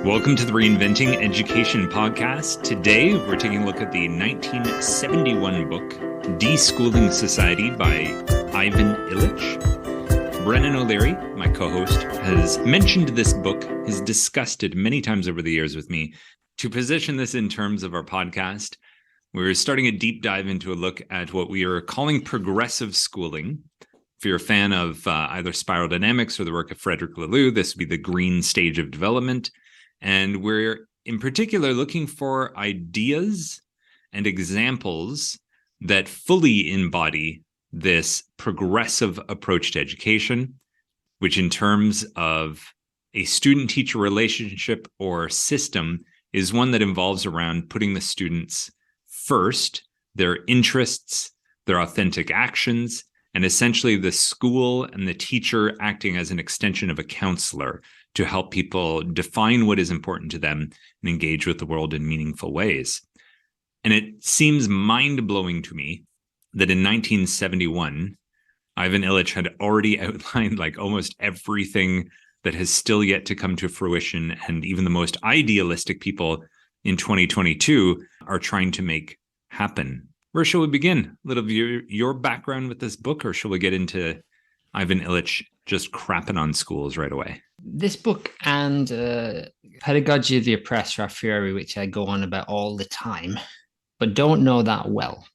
Welcome to the Reinventing Education podcast. Today, we're taking a look at the 1971 book, Deschooling Society by Ivan Illich. Brennan O'Leary, my co-host, has mentioned this book, has discussed it many times over the years with me. To position this in terms of our podcast, we're starting a deep dive into a look at what we are calling progressive schooling. If you're a fan of either spiral dynamics or the work of Frederick Laloux, this would be the green stage of development. And we're in particular looking for ideas and examples that fully embody this progressive approach to education, which in terms of a student-teacher relationship or system is one that involves around putting the students first, their interests, their authentic actions, and essentially the school and the teacher acting as an extension of a counselor to help people define what is important to them and engage with the world in meaningful ways. And it seems mind-blowing to me that in 1971, Ivan Illich had already outlined like almost everything that has still yet to come to fruition, and even the most idealistic people in 2022 are trying to make happen. Where shall we begin? A little of your background with this book, or shall we get into Ivan Illich just crapping on schools right away? This book and Pedagogy of the Oppressor a Fury, which I go on about all the time, but don't know that well.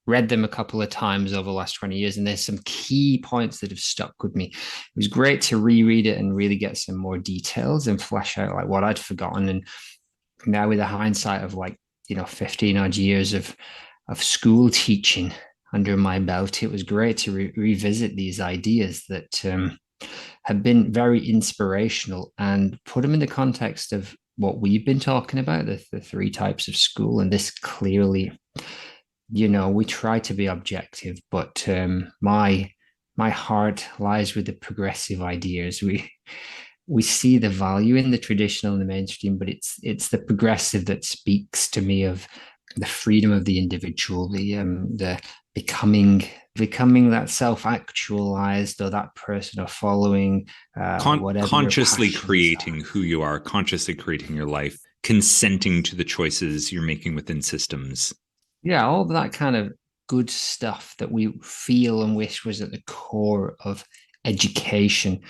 Read them a couple of times over the last 20 years, and there's some key points that have stuck with me. It was great to reread it and really get some more details and flesh out like what I'd forgotten. And now with the hindsight of 15 odd years of school teaching under my belt, it was great to revisit these ideas that have been very inspirational and put them in the context of what we've been talking about, the three types of school. And this clearly, we try to be objective, but my heart lies with the progressive ideas. We see the value in the traditional and the mainstream, but it's the progressive that speaks to me of the freedom of the individual, the becoming that self-actualized, or that person, or following whatever, consciously creating who you are, consciously creating your life, consenting to the choices you're making within systems. Yeah, all that kind of good stuff that we feel and wish was at the core of education.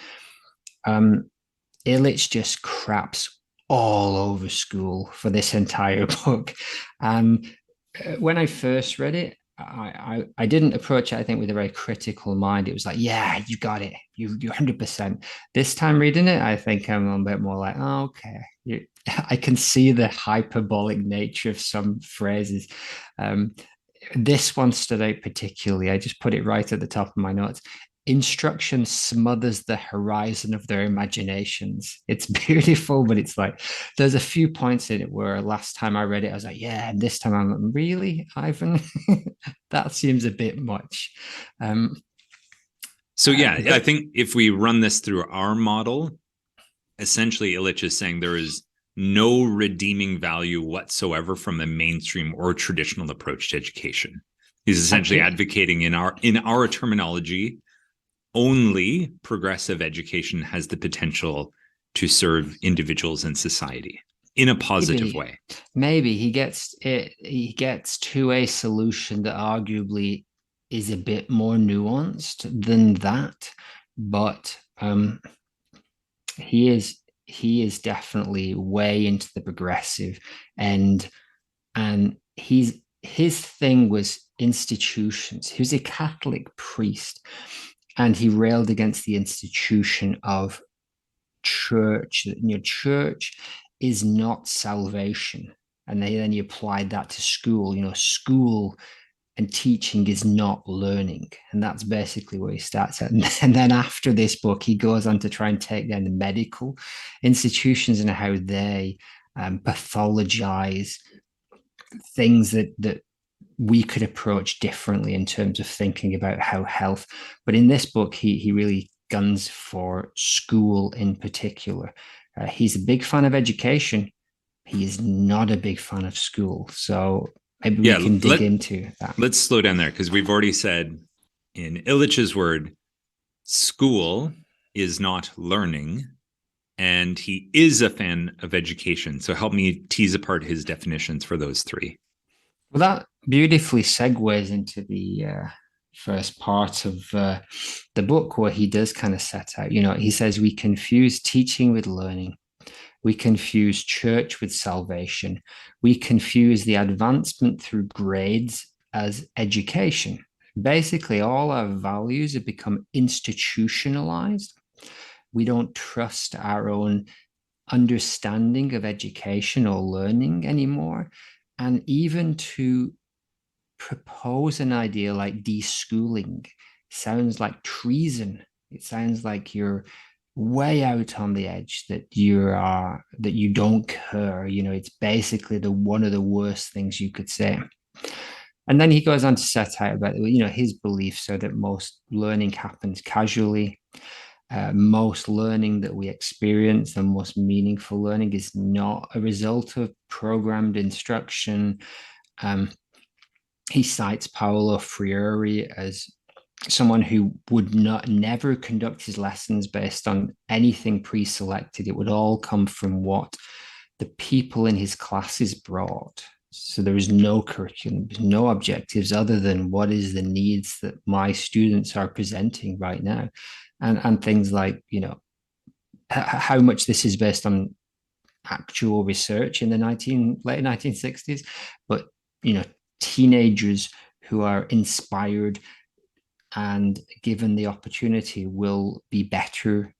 Illich just craps all over school for this entire book. When I first read it, I didn't approach it, I think, with a very critical mind. It was like, yeah, you got it. You're 100%. This time reading it, I think I'm a bit more like, oh, okay. I can see the hyperbolic nature of some phrases. This one stood out particularly. I just put it right at the top of my notes. Instruction smothers the horizon of their imaginations. It's beautiful, but it's like there's a few points in it where last time I read it, I was like, yeah, and this time I'm like, really, Ivan? That seems a bit much. I think if we run this through our model, essentially Illich is saying there is no redeeming value whatsoever from a mainstream or traditional approach to education. He's essentially advocating in our terminology, only progressive education has the potential to serve individuals and society in a positive way. Maybe he gets to a solution that arguably is a bit more nuanced than that, but he is definitely way into the progressive end, and his thing was institutions. He was a Catholic priest, and he railed against the institution of church. Church is not salvation. And then he applied that to school. School and teaching is not learning. And that's basically where he starts at. And then after this book, he goes on to try and take down the medical institutions and how they pathologize things that we could approach differently in terms of thinking about how health. But in this book, he really guns for school in particular. He's a big fan of education. He is not a big fan of school. So maybe we can dig into that. Let's slow down there, because we've already said, in Illich's word, school is not learning. and he is a fan of education. So help me tease apart his definitions for those three. Well, that beautifully segues into the first part of the book, where he does kind of set out, he says we confuse teaching with learning. We confuse church with salvation. We confuse the advancement through grades as education. Basically, all our values have become institutionalized. We don't trust our own understanding of education or learning anymore. And even to propose an idea like deschooling sounds like treason. It sounds like you're way out on the edge, that you don't care. It's basically the one of the worst things you could say. And then he goes on to set out about his beliefs are that most learning happens casually. Most learning that we experience, and most meaningful learning, is not a result of programmed instruction. He cites Paolo Freire as someone who would never conduct his lessons based on anything pre-selected. It would all come from what the people in his classes brought. So there is no curriculum, no objectives other than what is the needs that my students are presenting right now. And things like, how much this is based on actual research in the late 1960s, but, teenagers who are inspired and given the opportunity will be better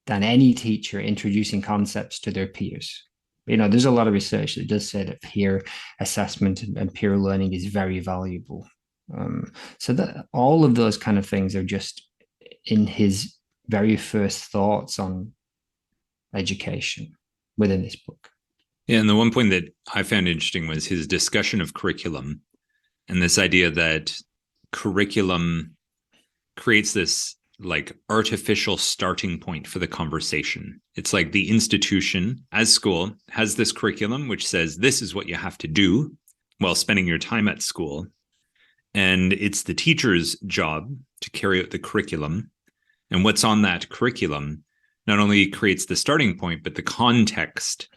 than any teacher introducing concepts to their peers. There's a lot of research that does say that peer assessment and peer learning is very valuable. So that all of those kind of things are just in his very first thoughts on education within this book. Yeah, and the one point that I found interesting was his discussion of curriculum and this idea that curriculum creates this like artificial starting point for the conversation. It's like the institution as school has this curriculum which says this is what you have to do while spending your time at school. And it's the teacher's job to carry out the curriculum. And what's on that curriculum not only creates the starting point, but the context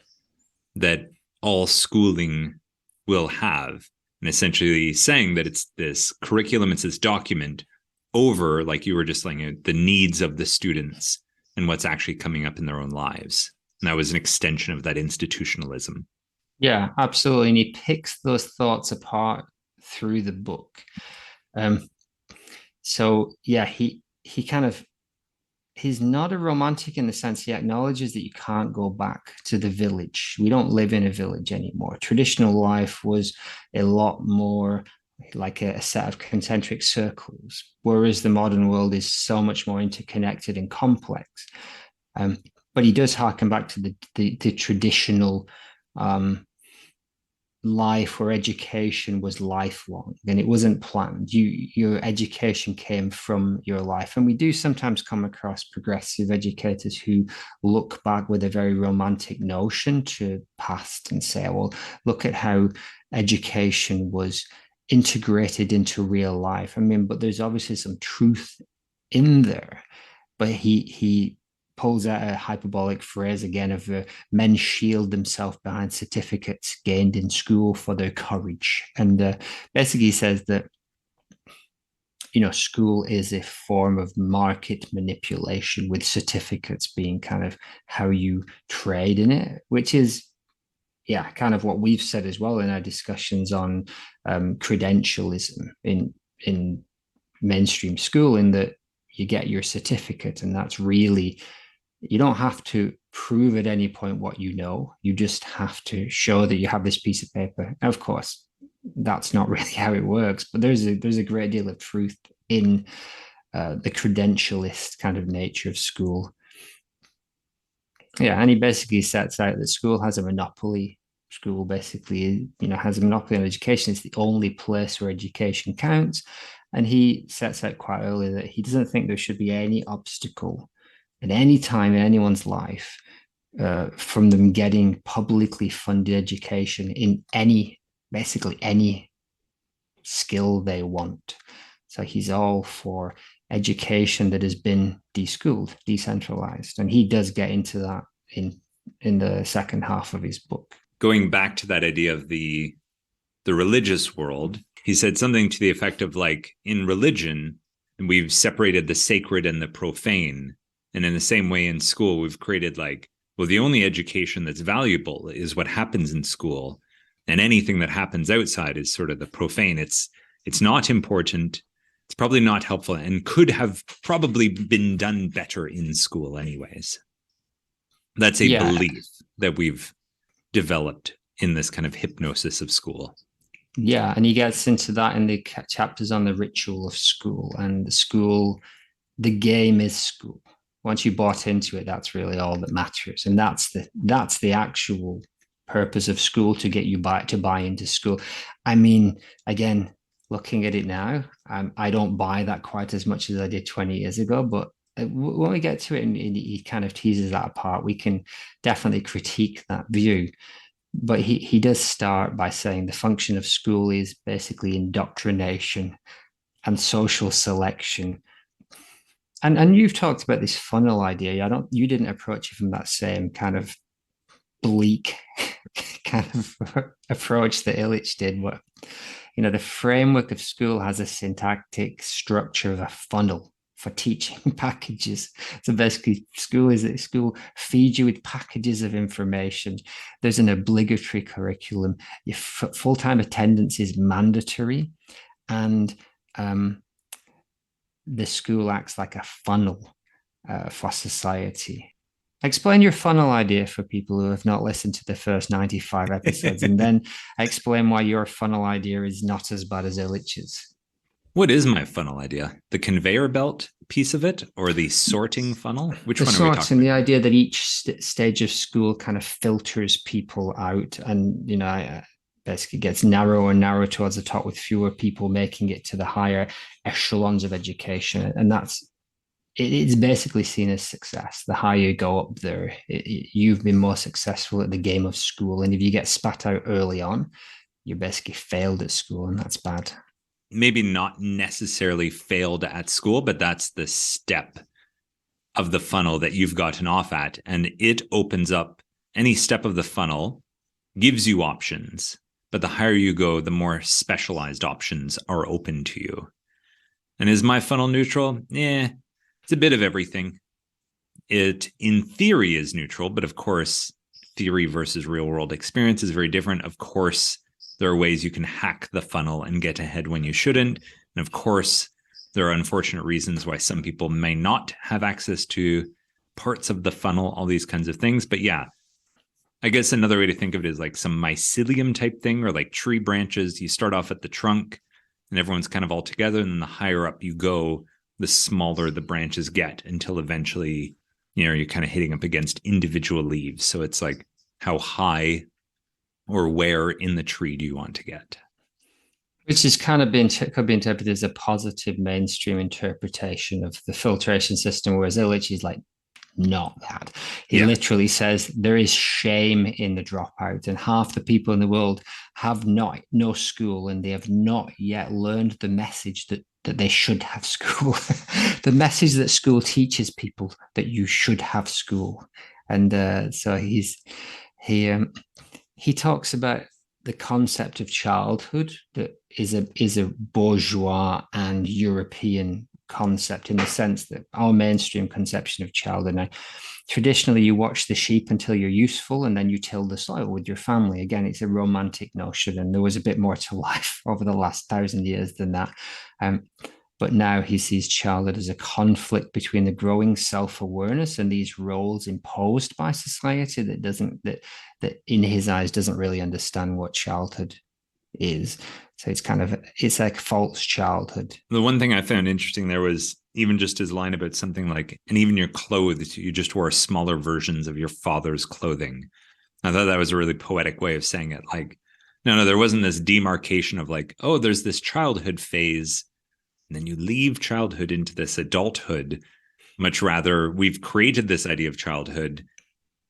that all schooling will have. And essentially saying that it's this curriculum, it's this document over, like you were just saying, the needs of the students and what's actually coming up in their own lives. And that was an extension of that institutionalism. Yeah, absolutely. And he picks those thoughts apart through the book. So yeah, he kind of, he's not a romantic in the sense he acknowledges that you can't go back to the village. We don't live in a village anymore. Traditional life was a lot more like a set of concentric circles, whereas the modern world is so much more interconnected and complex. But he does harken back to the traditional life where education was lifelong and it wasn't planned. Your education came from your life. And we do sometimes come across progressive educators who look back with a very romantic notion to past and say, well, look at how education was integrated into real life. I mean, but there's obviously some truth in there. But he pulls out a hyperbolic phrase again of men shield themselves behind certificates gained in school for their courage. And basically he says that, school is a form of market manipulation, with certificates being kind of how you trade in it, which is, yeah, kind of what we've said as well in our discussions on credentialism in mainstream school, in that you get your certificate, and that's really, you don't have to prove at any point what you know. You just have to show that you have this piece of paper. Now, of course, that's not really how it works, but there's a great deal of truth in the credentialist kind of nature of school. Yeah, and he basically sets out that school has a monopoly. School basically, has a monopoly on education. It's the only place where education counts. And he sets out quite early that he doesn't think there should be any obstacle at any time in anyone's life from them getting publicly funded education in basically any skill they want. So he's all for education that has been deschooled, decentralized. And he does get into that in the second half of his book. Going back to that idea of the religious world, he said something to the effect of like, in religion, we've separated the sacred and the profane. And in the same way in school, we've created like, well, the only education that's valuable is what happens in school. And anything that happens outside is sort of the profane. It's not important. It's probably not helpful and could have probably been done better in school anyways. That's a belief that we've developed in this kind of hypnosis of school. Yeah, and he gets into that in the chapters on the ritual of school. And the school, the game is school. Once you bought into it, that's really all that matters. And that's the actual purpose of school, to get you to buy into school. I mean, again, looking at it now, I don't buy that quite as much as I did 20 years ago. But when we get to it and he kind of teases that apart, we can definitely critique that view. But he does start by saying the function of school is basically indoctrination and social selection. And you've talked about this funnel idea. You didn't approach it from that same kind of bleak kind of approach that Illich did. But the framework of school has a syntactic structure of a funnel for teaching packages. So basically, school feeds you with packages of information. There's an obligatory curriculum. Your full-time attendance is mandatory, and the school acts like a funnel for society. Explain your funnel idea for people who have not listened to the first 95 episodes, and then explain why your funnel idea is not as bad as Illich's. What is my funnel idea? The conveyor belt piece of it, or the sorting funnel? Which one are we talking about? The idea that each stage of school kind of filters people out, and basically gets narrower and narrower towards the top, with fewer people making it to the higher echelons of education. And it's basically seen as success. The higher you go up there, you've been more successful at the game of school. And if you get spat out early on, you basically failed at school, and that's bad. Maybe not necessarily failed at school, but that's the step of the funnel that you've gotten off at. And it opens up any step of the funnel, gives you options. But the higher you go, the more specialized options are open to you. And is my funnel neutral? It's a bit of everything. It, in theory, is neutral, but of course, theory versus real world experience is very different. Of course, there are ways you can hack the funnel and get ahead when you shouldn't. And of course, there are unfortunate reasons why some people may not have access to parts of the funnel, all these kinds of things. But yeah, I guess another way to think of it is like some mycelium type thing, or like tree branches. You start off at the trunk and everyone's kind of all together. And then the higher up you go, the smaller the branches get, until eventually, you're kind of hitting up against individual leaves. So it's like, how high or where in the tree do you want to get? Which is kind of could be interpreted as a positive mainstream interpretation of the filtration system, whereas Illich is like, not that. He literally says there is shame in the dropout, and half the people in the world have no school, and they have not yet learned the message that they should have school. The message that school teaches people that you should have school. And so he talks about the concept of childhood that is a bourgeois and European concept, in the sense that our mainstream conception of childhood now, traditionally you watch the sheep until you're useful, and then you till the soil with your family. Again, it's a romantic notion, and there was a bit more to life over the last 1,000 years than that. But now he sees childhood as a conflict between the growing self-awareness and these roles imposed by society that in his eyes doesn't really understand what childhood is. So it's like false childhood. The one thing I found interesting there was even just his line about something like, and even your clothes, you just wore smaller versions of your father's clothing. I thought that was a really poetic way of saying it. Like, no, there wasn't this demarcation of like, oh, there's this childhood phase, and then you leave childhood into this adulthood. Much rather, we've created this idea of childhood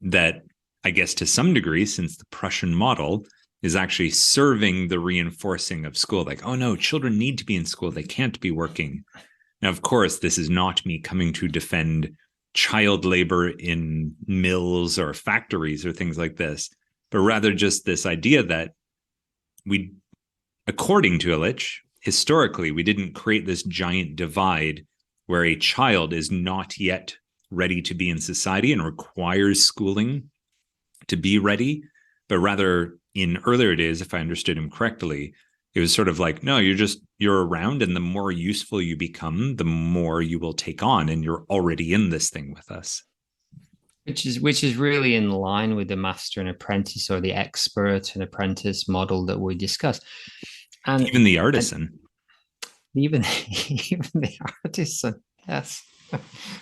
that, I guess to some degree, since the Prussian model, is actually serving the reinforcing of school. Like, oh no, children need to be in school. They can't be working. Now, of course, this is not me coming to defend child labor in mills or factories or things like this, but rather just this idea that we, according to Illich, historically, we didn't create this giant divide where a child is not yet ready to be in society and requires schooling to be ready, but rather in earlier days, if I understood him correctly, it was sort of like, no, you're around, and the more useful you become, the more you will take on, and you're already in this thing with us. Which is really in line with the master and apprentice, or the expert and apprentice model that we discussed. And even the artisan. Even the artisan, yes.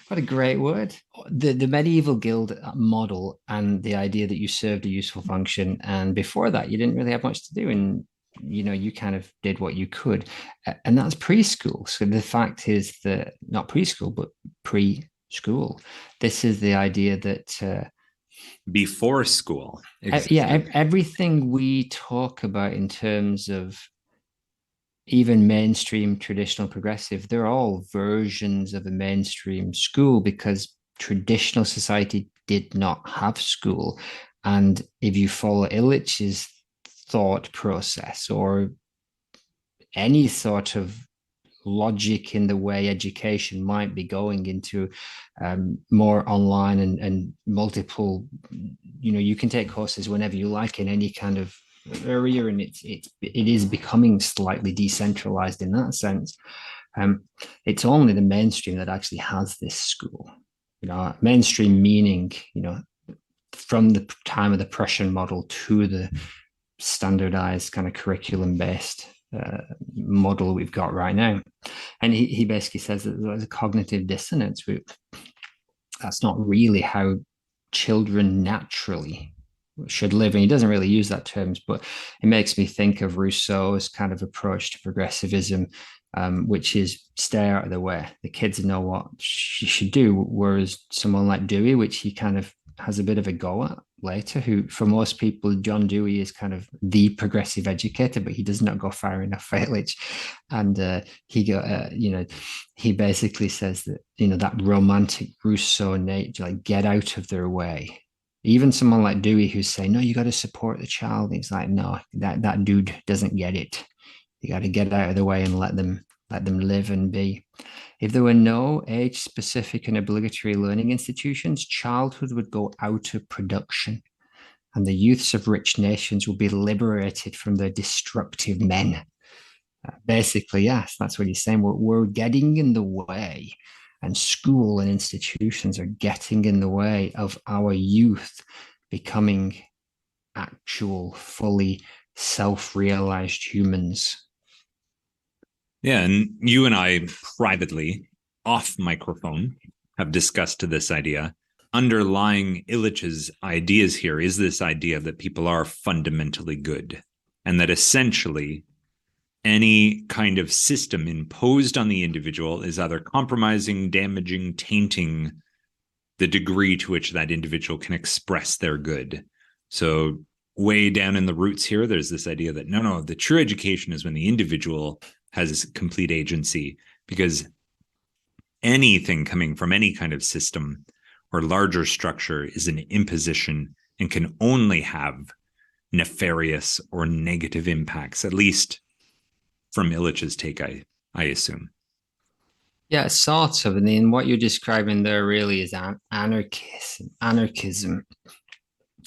What a great word. The medieval guild model, and the idea that you served a useful function, and before that you didn't really have much to do, and you kind of did what you could, and that's preschool. So the fact is that not preschool but preschool, this is the idea that before school, exactly. Everything we talk about in terms of even mainstream, traditional, progressive, they're all versions of a mainstream school, because traditional society did not have school. And if you follow Illich's thought process, or any sort of logic in the way education might be going into more online and multiple, you can take courses whenever you like in any kind of area, and it is becoming slightly decentralized in that sense. It's only the mainstream that actually has this school. Mainstream meaning, from the time of the Prussian model to the standardized kind of curriculum-based model we've got right now. And he basically says that there's a cognitive dissonance. That's not really how children naturally should live. And he doesn't really use that terms, but it makes me think of Rousseau's kind of approach to progressivism, which is stay out of the way. The kids know what you should do. Whereas someone like Dewey, which he kind of has a bit of a go at later, who for most people, John Dewey is kind of the progressive educator, but he does not go far enough for Illich. And he basically says that, that romantic Rousseau nature, like get out of their way. Even someone like Dewey who's saying, no, you got to support the child. He's like, no, that dude doesn't get it. You got to get out of the way and let them live and be. If there were no age-specific and obligatory learning institutions, childhood would go out of production, and the youths of rich nations would be liberated from their destructive men. Basically, yes, that's what he's saying. We're getting in the way, and school and institutions are getting in the way of our youth becoming actual, fully self-realized humans. Yeah, and you and I privately, off microphone, have discussed this idea. Underlying Illich's ideas here is this idea that people are fundamentally good, and that essentially any kind of system imposed on the individual is either compromising, damaging, tainting the degree to which that individual can express their good. So way down in the roots here, there's this idea that no, the true education is when the individual has complete agency, because anything coming from any kind of system or larger structure is an imposition and can only have nefarious or negative impacts, at least from Illich's take, I assume. Yeah, sort of. And then what you're describing there really is anarchism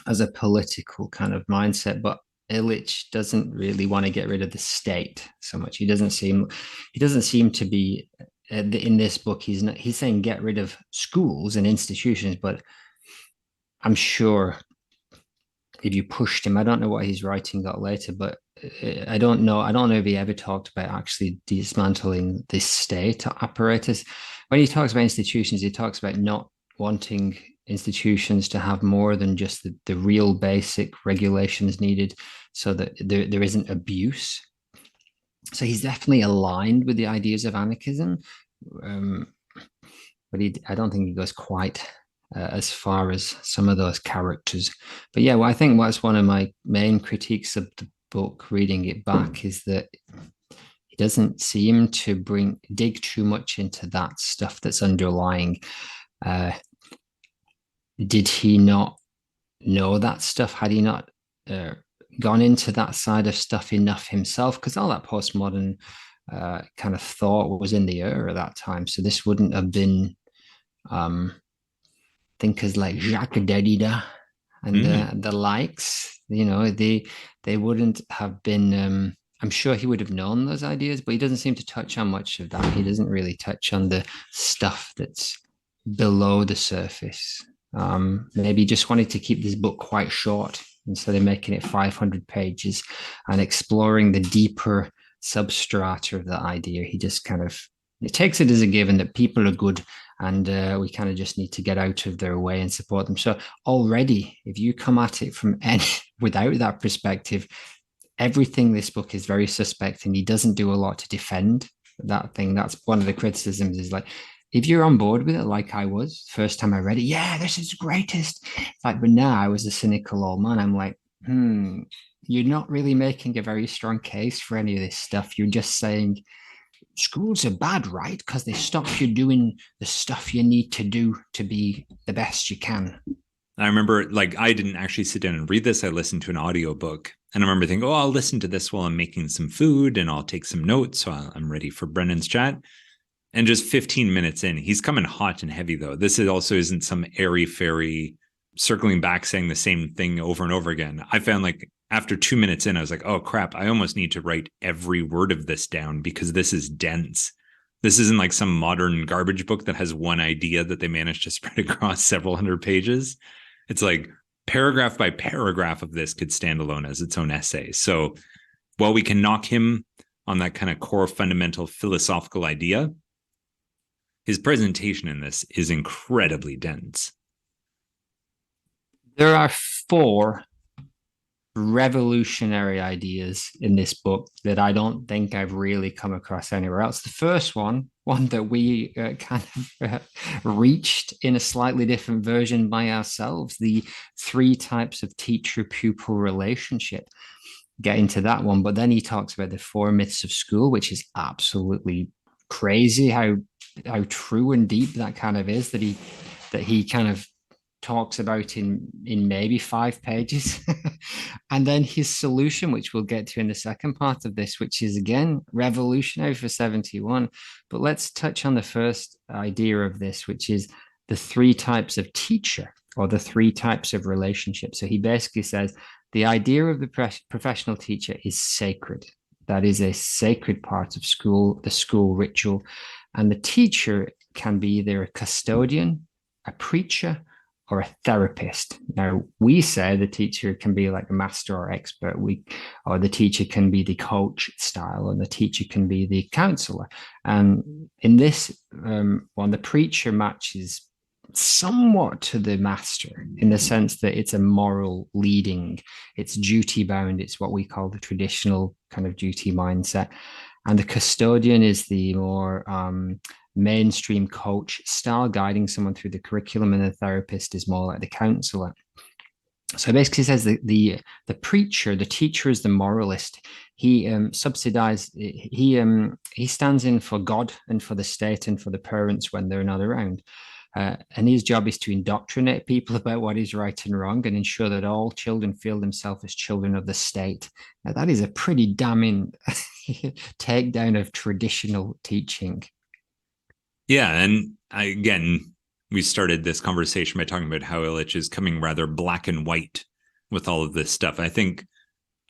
as a political kind of mindset. But Illich doesn't really want to get rid of the state so much. He doesn't seem to be in this book. He's saying get rid of schools and institutions, but I'm sure if you pushed him, I don't know what he's writing got later, but I don't know if he ever talked about actually dismantling this state apparatus. When he talks about institutions, he talks about not wanting institutions to have more than just the real basic regulations needed so that there isn't abuse. So he's definitely aligned with the ideas of anarchism, but I don't think he goes quite as far as some of those characters. But yeah, I think what's one of my main critiques of the book, reading it back, is that he doesn't seem to dig too much into that stuff that's underlying. did he not know that stuff? Had he not uh, gone into that side of stuff enough himself? Because all that postmodern kind of thought was in the air at that time. So this wouldn't have been um, thinkers like Jacques Derrida and the likes. You know, they wouldn't have been. I'm sure he would have known those ideas, but he doesn't seem to touch on much of that. He doesn't really touch on the stuff that's below the surface. Maybe he just wanted to keep this book quite short instead of making it 500 pages and exploring the deeper substrata of the idea. He just kind of it takes it as a given that people are good and we kind of just need to get out of their way and support them. So already, if you come at it from any without that perspective, everything this book is very suspect, and he doesn't do a lot to defend that thing. That's one of the criticisms. Is like, if you're on board with it, like I was first time I read it, yeah, this is greatest. Like, but now I was a cynical old man. I'm like, you're not really making a very strong case for any of this stuff. You're just saying schools are bad, right? Because they stop you doing the stuff you need to do to be the best you can. I remember, like, I didn't actually sit down and read this. I listened to an audiobook. And I remember thinking, oh, I'll listen to this while I'm making some food and I'll take some notes. So I'm ready for Brennan's chat. And just 15 minutes in, he's coming hot and heavy, though. This also isn't some airy-fairy circling back saying the same thing over and over again. I found like after 2 minutes in, I was like, oh, crap, I almost need to write every word of this down because this is dense. This isn't like some modern garbage book that has one idea that they managed to spread across several hundred pages. It's like paragraph by paragraph of this could stand alone as its own essay. So while we can knock him on that kind of core fundamental philosophical idea, his presentation in this is incredibly dense. There are 4 revolutionary ideas in this book that I don't think I've really come across anywhere else. The first one that we kind of reached in a slightly different version by ourselves, the 3 types of teacher-pupil relationship. Get into that one, but then he talks about the 4 myths of school, which is absolutely crazy how true and deep that kind of is, that he kind of talks about in maybe 5 pages. And then his solution, which we'll get to in the second part of this, which is again revolutionary for 71. But let's touch on the first idea of this, which is the 3 types of teacher, or the 3 types of relationship. So he basically says the idea of the professional teacher is sacred. That is a sacred part of school, the school ritual. And the teacher can be either a custodian, a preacher, or a therapist. Now, we say the teacher can be like a master or expert, or the teacher can be the coach style, and the teacher can be the counselor. And in this one, the preacher matches somewhat to the master in the sense that it's a moral leading, it's duty bound, it's what we call the traditional kind of duty mindset. And the custodian is the more mainstream coach style, guiding someone through the curriculum, and the therapist is more like the counselor. So basically says the preacher, the teacher is the moralist. He he stands in for God and for the state and for the parents when they're not around. And his job is to indoctrinate people about what is right and wrong and ensure that all children feel themselves as children of the state. Now, that is a pretty damning takedown of traditional teaching. Yeah. And again, we started this conversation by talking about how Illich is coming rather black and white with all of this stuff. I think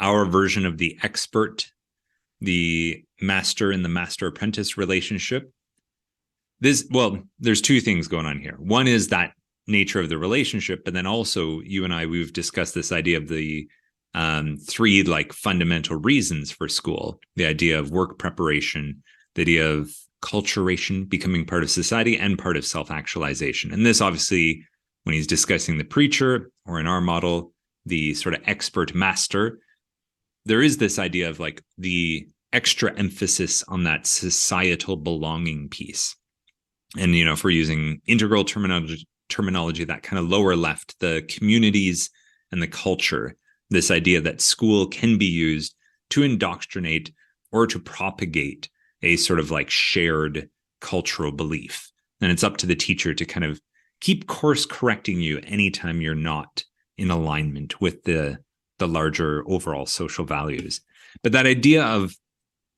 our version of the expert, the master and the master apprentice relationship, there's 2 things going on here. One is that nature of the relationship, but then also you and I, we've discussed this idea of the 3 like fundamental reasons for school, the idea of work preparation, the idea of culturation, becoming part of society, and part of self-actualization. And this obviously, when he's discussing the preacher, or in our model, the sort of expert master, there is this idea of like the extra emphasis on that societal belonging piece. And, you know, if we're using integral terminology, that kind of lower left, the communities and the culture, this idea that school can be used to indoctrinate or to propagate a sort of like shared cultural belief. And it's up to the teacher to kind of keep course correcting you anytime you're not in alignment with the larger overall social values. But that idea of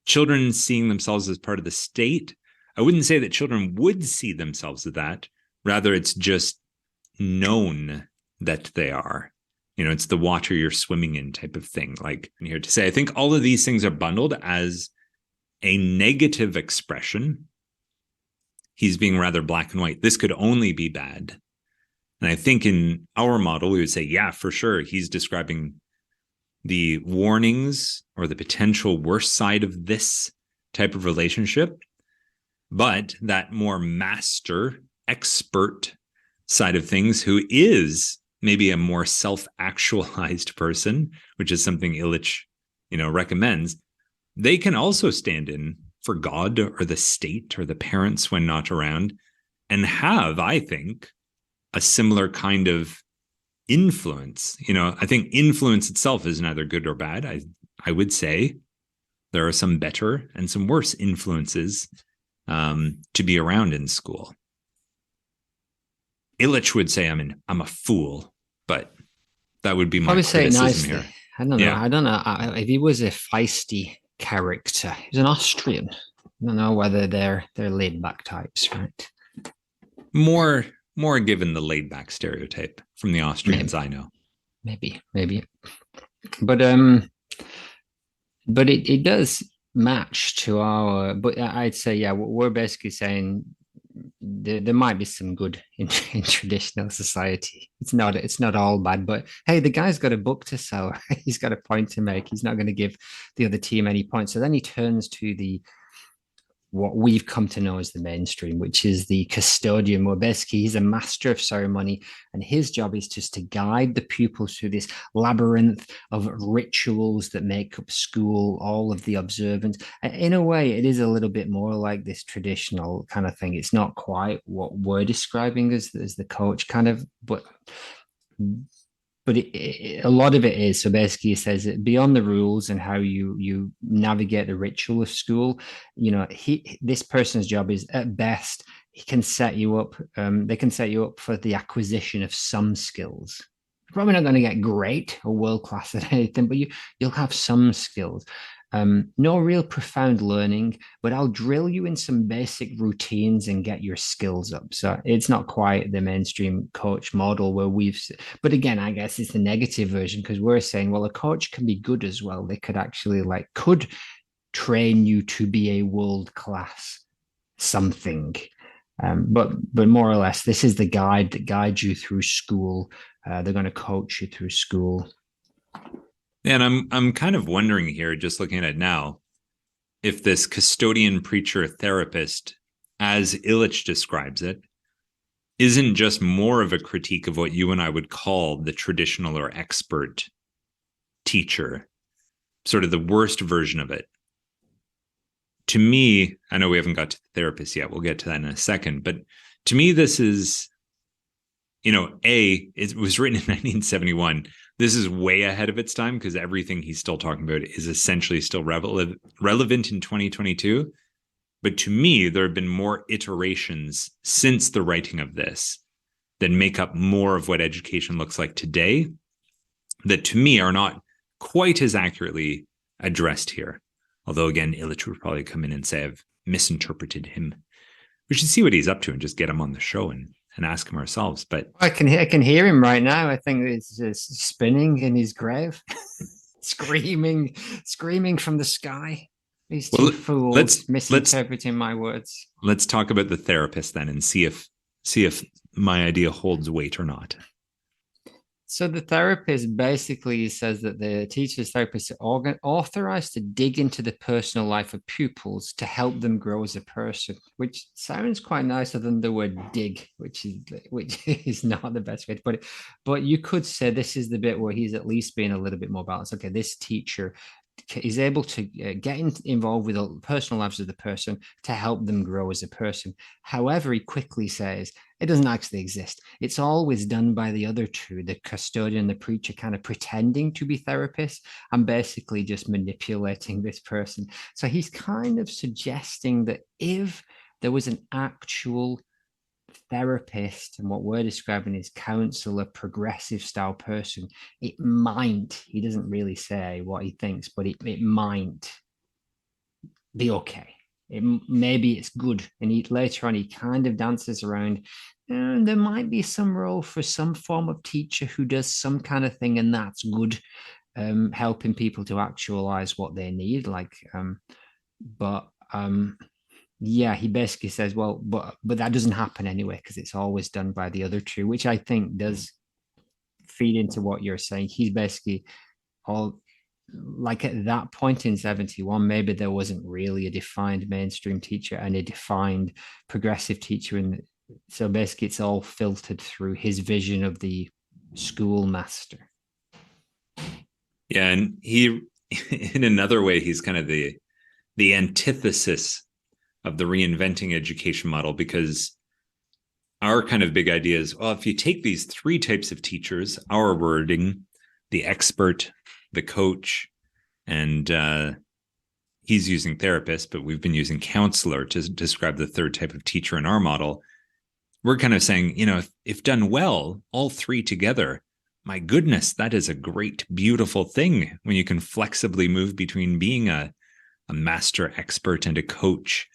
children seeing themselves as part of the state, I wouldn't say that children would see themselves as that. Rather, it's just known that they are. It's the water you're swimming in type of thing. Like I'm here to say, I think all of these things are bundled as a negative expression. He's being rather black and white. This could only be bad. And I think in our model, we would say, yeah, for sure. He's describing the warnings or the potential worst side of this type of relationship. But that more master, expert side of things, who is maybe a more self-actualized person, which is something Illich, recommends, they can also stand in for God or the state or the parents when not around and have, I think, a similar kind of influence. I think influence itself is neither good or bad. I would say there are some better and some worse influences to be around in school. Illich would say I'm a fool, but that would be my criticism here. I don't know. I don't know if he was a feisty character. He's an Austrian. I don't know whether they're laid back types, right? More given the laid back stereotype from the Austrians, maybe. I know. Maybe. But it does match to our. But I'd say, yeah, we're basically saying there might be some good in traditional society. It's not all bad, but hey, the guy's got a book to sell. He's got a point to make. He's not going to give the other team any points. So then he turns to what we've come to know as the mainstream, which is the custodian, where basically he's a master of ceremony, and his job is just to guide the pupils through this labyrinth of rituals that make up school, all of the observance. In a way, it is a little bit more like this traditional kind of thing. It's not quite what we're describing as the coach kind of, but a lot of it is. So basically he says that beyond the rules and how you navigate the ritual of school, this person's job is, at best, he can set you up. They can set you up for the acquisition of some skills. You're probably not going to get great or world class at anything, but you'll have some skills. No real profound learning, but I'll drill you in some basic routines and get your skills up. So it's not quite the mainstream coach model but again, I guess it's the negative version, because we're saying, well, a coach can be good as well. They could actually could train you to be a world-class something. But more or less, this is the guide that guides you through school. They're going to coach you through school. And I'm kind of wondering here, just looking at it now, if this custodian, preacher, therapist, as Illich describes it, isn't just more of a critique of what you and I would call the traditional or expert teacher, sort of the worst version of it. To me, I know we haven't got to the therapist yet. We'll get to that in a second. But to me, this is, it was written in 1971. This is way ahead of its time, because everything he's still talking about is essentially still relevant in 2022. But to me, there have been more iterations since the writing of this that make up more of what education looks like today, that to me are not quite as accurately addressed here. Although, again, Illich would probably come in and say, I've misinterpreted him. We should see what he's up to and just get him on the show and ask him ourselves. But I can hear him right now. I think it's just spinning in his grave, screaming from the sky. These two fools misinterpreting my words. Let's talk about the therapist then and see if my idea holds weight or not. So the therapist basically says that the teacher's therapist are authorized to dig into the personal life of pupils to help them grow as a person, which sounds quite nicer than the word dig, which is not the best way to put it. But you could say this is the bit where he's at least being a little bit more balanced. Okay, this teacher is able to get involved with the personal lives of the person to help them grow as a person. However, he quickly says it doesn't actually exist. It's always done by the other two, the custodian, the preacher, kind of pretending to be therapists and basically just manipulating this person. So he's kind of suggesting that if there was an actual therapist and what we're describing is counselor, progressive style person, it might, he doesn't really say what he thinks, but it might be okay. Maybe it's good. And later on, he kind of dances around. There might be some role for some form of teacher who does some kind of thing, and that's good, helping people to actualize what they need. Yeah, he basically says, well, but that doesn't happen anyway because it's always done by the other two, which I think does feed into what you're saying. He's basically all like at that point in 71, maybe there wasn't really a defined mainstream teacher and a defined progressive teacher. And so basically it's all filtered through his vision of the schoolmaster. Yeah, and he, in another way, he's kind of the antithesis of the reinventing education model, because our kind of big idea is, well, if you take these three types of teachers, our wording, the expert, the coach, and he's using therapist, but we've been using counselor to describe the third type of teacher in our model. We're kind of saying, if done well, all three together, my goodness, that is a great, beautiful thing when you can flexibly move between being a master expert and a coach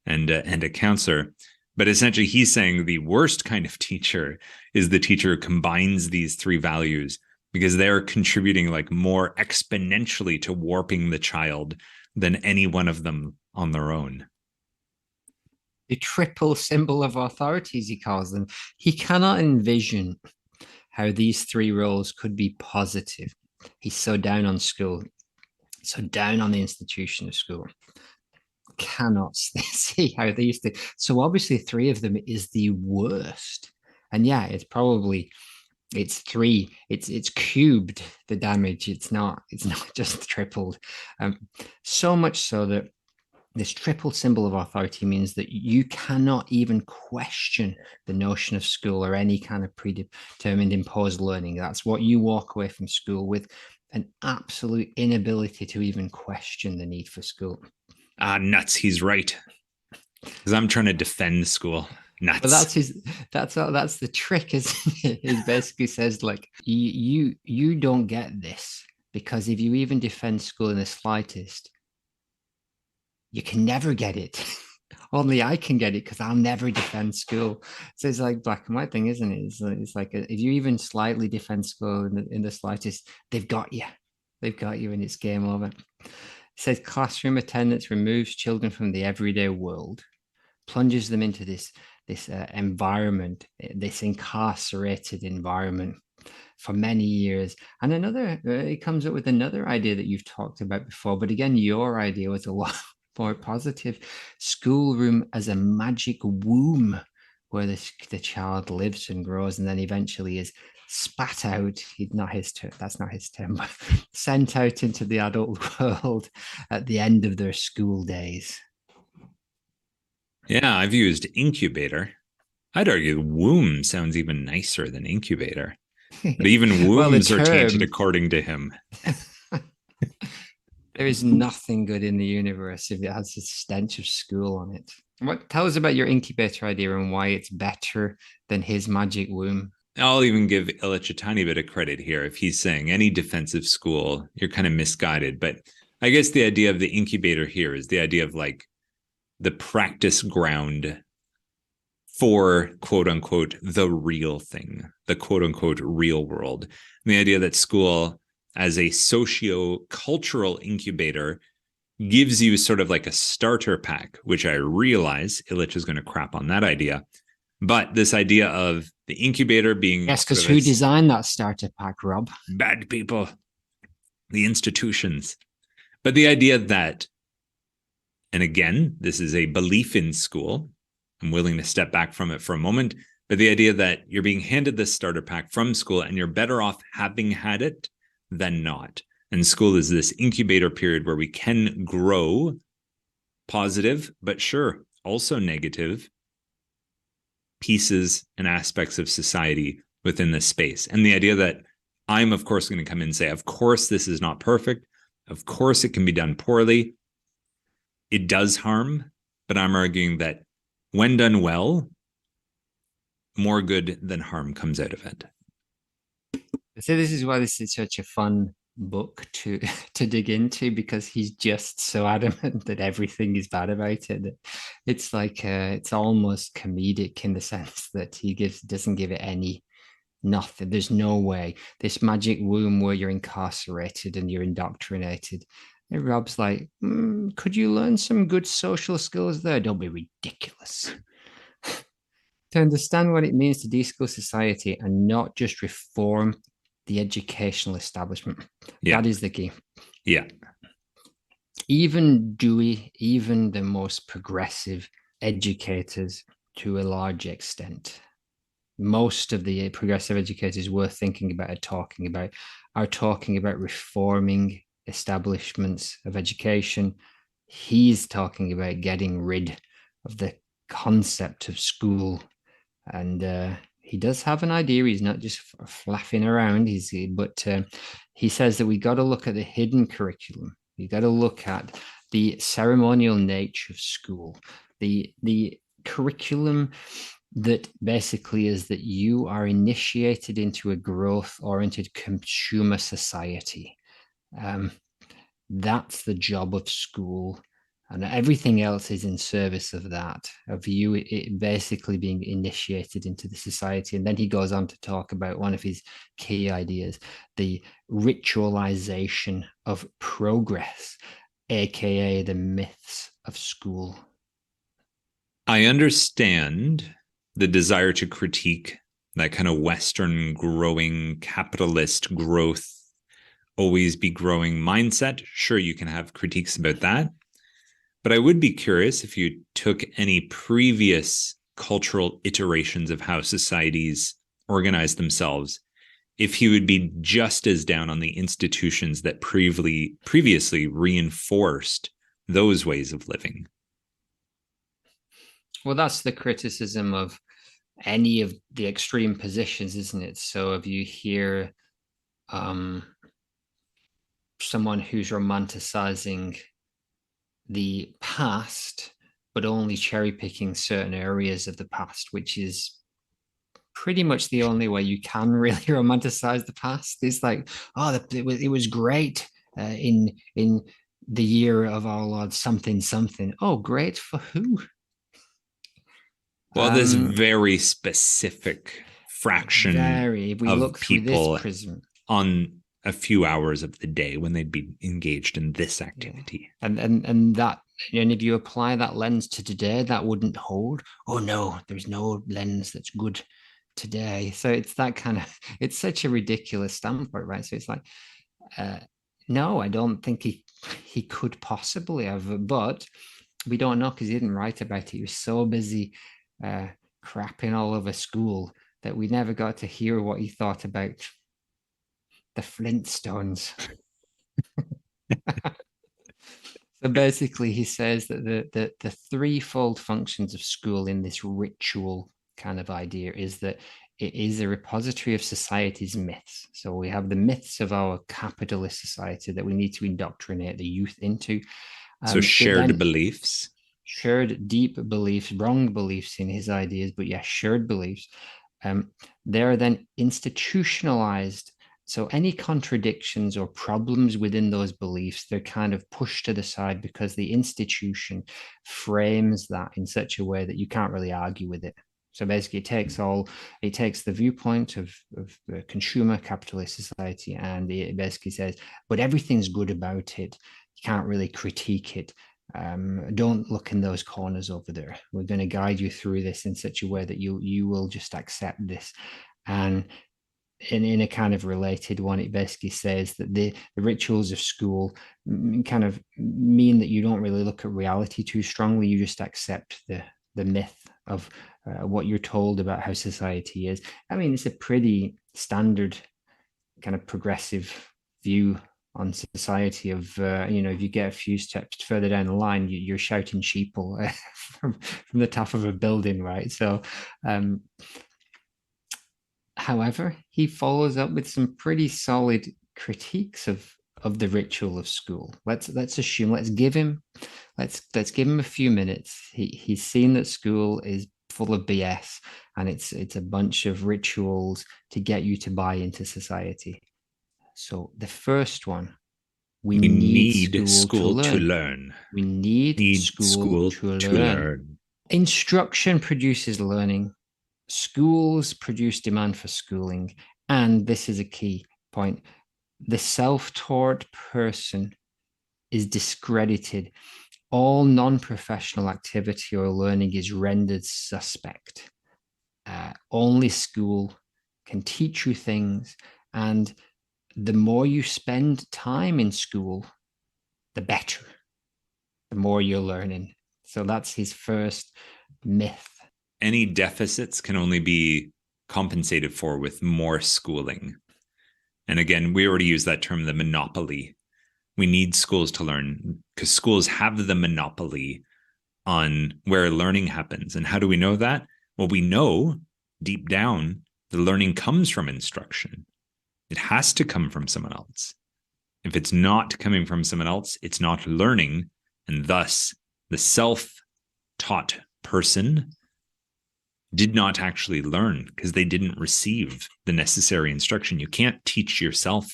and a counselor. But essentially, he's saying the worst kind of teacher is the teacher who combines these three values, because they're contributing like more exponentially to warping the child than any one of them on their own. The triple symbol of authorities, he calls them. He cannot envision how these three roles could be positive. He's so down on school, so down on the institution of school. Cannot see how these things. So obviously, three of them is the worst. And yeah, it's three. It's cubed the damage. It's not just tripled. So much so that this triple symbol of authority means that you cannot even question the notion of school or any kind of predetermined imposed learning. That's what you walk away from school with, an absolute inability to even question the need for school. Nuts. He's right. Because I'm trying to defend school. Nuts. But that's the trick, isn't it? He basically says, like, you don't get this, because if you even defend school in the slightest, you can never get it. Only I can get it because I'll never defend school. So it's like black and white thing, isn't it? It's like if you even slightly defend school in the slightest, they've got you. They've got you, and it's game over. It says classroom attendance removes children from the everyday world, plunges them into this environment, this incarcerated environment for many years. And it comes up with another idea that you've talked about before, but again, your idea was a lot more positive. Schoolroom as a magic womb where the child lives and grows and then eventually is spat out. That's not his term, but sent out into the adult world at the end of their school days. Yeah, I've used incubator. I'd argue womb sounds even nicer than incubator. But even wombs are tainted according to him. There is nothing good in the universe if it has a stench of school on it. Tell us about your incubator idea and why it's better than his magic womb. I'll even give Illich a tiny bit of credit here. If he's saying any defensive school, you're kind of misguided. But I guess the idea of the incubator here is the idea of like the practice ground for quote unquote the real thing, the quote unquote real world. And the idea that school as a socio-cultural incubator gives you sort of like a starter pack, which I realize Illich is going to crap on that idea. But this idea of the incubator being... Yes, because who designed that starter pack, Rob? Bad people, the institutions. But the idea that, and again, this is a belief in school. I'm willing to step back from it for a moment. But the idea that you're being handed this starter pack from school and you're better off having had it than not. And school is this incubator period where we can grow positive, but sure, also negative pieces and aspects of society within this space. And the idea that I'm, of course, going to come in and say, of course, this is not perfect. Of course, it can be done poorly. It does harm, but I'm arguing that when done well, more good than harm comes out of it. So this is why this is such a fun book to dig into, because he's just so adamant that everything is bad about it. It's like it's almost comedic in the sense that he doesn't give it any nothing. There's no way this magic womb where you're incarcerated and you're indoctrinated. And Rob's like, could you learn some good social skills there? Don't be ridiculous. To understand what it means to de-school society and not just reform the educational establishment. Yeah. That is the key. Yeah. Even Dewey, even the most progressive educators, to a large extent, most of the progressive educators we're thinking about are talking about reforming establishments of education. He's talking about getting rid of the concept of school. And he does have an idea. He's not just flapping around. But he says that we got to look at the hidden curriculum. You got to look at the ceremonial nature of school, the curriculum that basically is that you are initiated into a growth-oriented consumer society. That's the job of school. And everything else is in service of that, of you it basically being initiated into the society. And then he goes on to talk about one of his key ideas, the ritualization of progress, aka the myths of school. I understand the desire to critique that kind of Western growing capitalist growth, always be growing mindset. Sure, you can have critiques about that. But I would be curious if you took any previous cultural iterations of how societies organize themselves, if he would be just as down on the institutions that previously reinforced those ways of living. Well, that's the criticism of any of the extreme positions, isn't it? So if you hear someone who's romanticizing the past, but only cherry picking certain areas of the past, which is pretty much the only way you can really romanticize the past. It's like, oh, it was great in the year of our Lord something something. Oh, great for who? Well, this very specific fraction if we of look through people this prism on a few hours of the day when they'd be engaged in this activity. Yeah. And that, and if you apply that lens to today, that wouldn't hold. Oh no, there's no lens that's good today. So it's that kind of, it's such a ridiculous standpoint, right? So it's like, no, I don't think he could possibly have, but we don't know because he didn't write about it. He was so busy crapping all over school that we never got to hear what he thought about the Flintstones. So basically, he says that the threefold functions of school in this ritual kind of idea is that it is a repository of society's myths. So we have the myths of our capitalist society that we need to indoctrinate the youth into. So shared beliefs. Shared deep beliefs, wrong beliefs in his ideas, but yeah, shared beliefs. They're then institutionalized. So any contradictions or problems within those beliefs, they're kind of pushed to the side because the institution frames that in such a way that you can't really argue with it. So basically, it takes the viewpoint of the consumer capitalist society, and it basically says, but everything's good about it. You can't really critique it. Don't look in those corners over there. We're going to guide you through this in such a way that you will just accept this. And in a kind of related one, it basically says that the rituals of school kind of mean that you don't really look at reality too strongly. You just accept the myth of what you're told about how society is. I mean, it's a pretty standard kind of progressive view on society of, if you get a few steps further down the line, you're shouting sheeple from the top of a building, right? So, however, he follows up with some pretty solid critiques of the ritual of school. Let's give him a few minutes. He's seen that school is full of BS, and it's a bunch of rituals to get you to buy into society. So the first one, we We need need school to school to learn. learn. We need school to learn. Instruction produces learning. Schools produce demand for schooling. And this is a key point. The self-taught person is discredited. All non-professional activity or learning is rendered suspect. Only school can teach you things. And the more you spend time in school, the better, the more you're learning. So that's his first myth. Any deficits can only be compensated for with more schooling. And again, we already use that term, the monopoly. We need schools to learn because schools have the monopoly on where learning happens. And how do we know that? Well, we know deep down the learning comes from instruction. It has to come from someone else. If it's not coming from someone else, it's not learning. And thus, the self-taught person did not actually learn because they didn't receive the necessary instruction. You can't teach yourself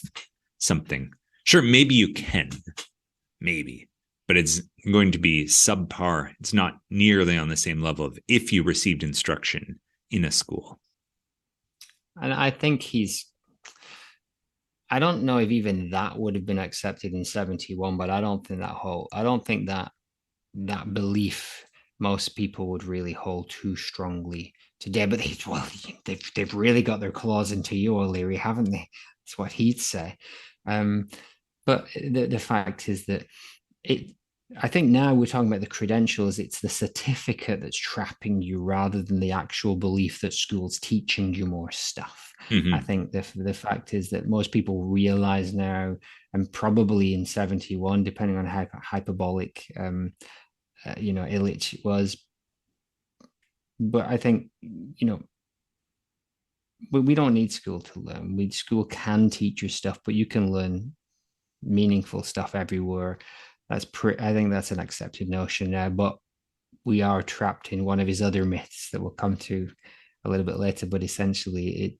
something. Sure, maybe you can, maybe, but it's going to be subpar. It's not nearly on the same level of if you received instruction in a school. And I think I don't know if even that would have been accepted in 71, but I don't think that belief most people would really hold too strongly today. But they've really got their claws into you, O'Leary, haven't they? That's what he'd say. But the fact is that I think now we're talking about the credentials. It's the certificate that's trapping you rather than the actual belief that school's teaching you more stuff. I think the fact is that most people realize now, and probably in 71, depending on how hyperbolic Illich was. But I think, we don't need school to learn. School can teach you stuff, but you can learn meaningful stuff everywhere. I think that's an accepted notion now, but we are trapped in one of his other myths that we'll come to a little bit later. But essentially,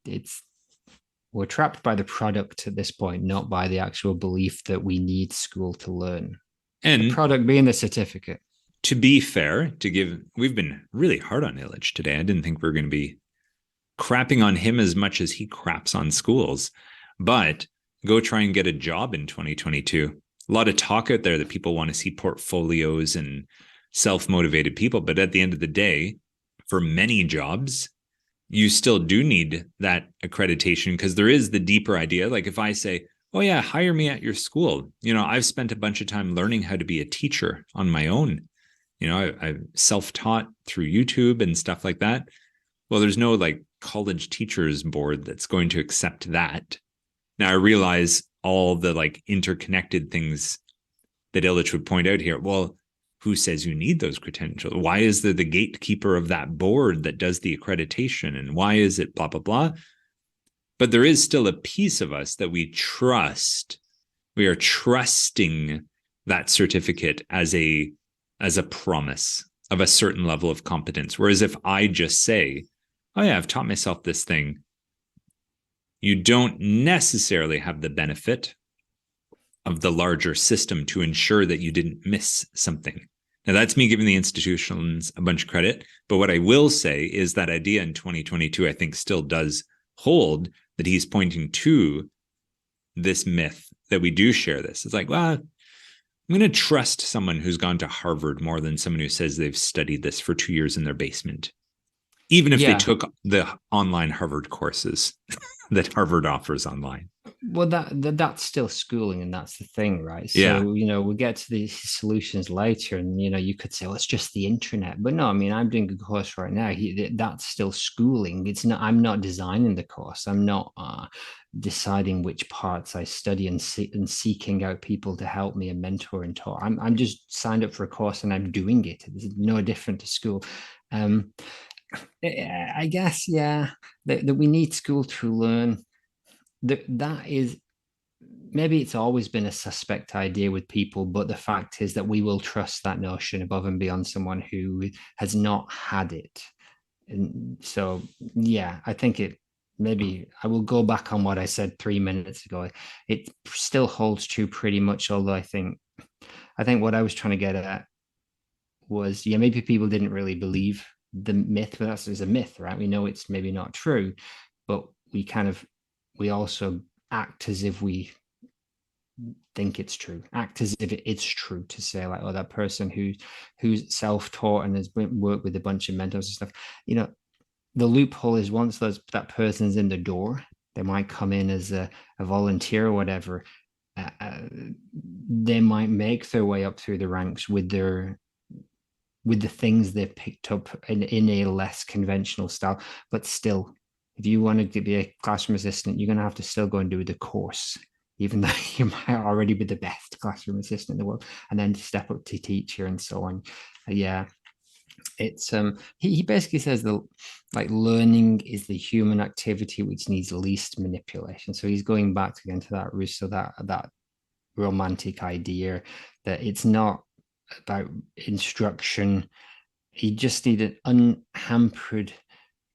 we're trapped by the product at this point, not by the actual belief that we need school to learn. And the product being the certificate. To be fair, we've been really hard on Illich today. I didn't think we were going to be crapping on him as much as he craps on schools, but go try and get a job in 2022. A lot of talk out there that people want to see portfolios and self-motivated people. But at the end of the day, for many jobs, you still do need that accreditation because there is the deeper idea. Like if I say, oh yeah, hire me at your school. I've spent a bunch of time learning how to be a teacher on my own. I've self-taught through YouTube and stuff like that. Well, there's no college teachers board that's going to accept that. Now I realize all the interconnected things that Illich would point out here. Well, who says you need those credentials? Why is there the gatekeeper of that board that does the accreditation? And why is it blah, blah, blah? But there is still a piece of us that we trust. We are trusting that certificate as a promise of a certain level of competence. Whereas if I just say, oh yeah, I've taught myself this thing, you don't necessarily have the benefit of the larger system to ensure that you didn't miss something. Now, that's me giving the institutions a bunch of credit. But what I will say is that idea in 2022, I think, still does hold, that he's pointing to this myth that we do share this. It's like, well, I'm going to trust someone who's gone to Harvard more than someone who says they've studied this for 2 years in their basement, even if they took the online Harvard courses that Harvard offers online. Well, that's still schooling, and that's the thing, right? So, we get to these solutions later, and, you could say, well, it's just the internet. But no, I mean, I'm doing a course right now. That's still schooling. It's not, I'm not designing the course. I'm not deciding which parts I study and seeking out people to help me and mentor and talk. I'm just signed up for a course and I'm doing it. It's no different to school. I guess, that we need school to learn. That is, maybe it's always been a suspect idea with people, but the fact is that we will trust that notion above and beyond someone who has not had it. And so, yeah, I think maybe I will go back on what I said 3 minutes ago. It still holds true pretty much, although I think what I was trying to get at was, yeah, maybe people didn't really believe the myth, but that's a myth, right? We know it's maybe not true, but we also act as if we think it's true, act as if it's true, to say like, oh, that person who's self-taught and has worked with a bunch of mentors and stuff, the loophole is once that person's in the door, they might come in as a volunteer or whatever. They might make their way up through the ranks with the things they've picked up in a less conventional style. But still, if you want to be a classroom assistant, you're going to have to still go and do the course, even though you might already be the best classroom assistant in the world, and then step up to teacher and so on. Yeah, it's he basically says that like learning is the human activity which needs least manipulation. So he's going back again to that Rousseau, that romantic idea that it's not about instruction. You just need an unhampered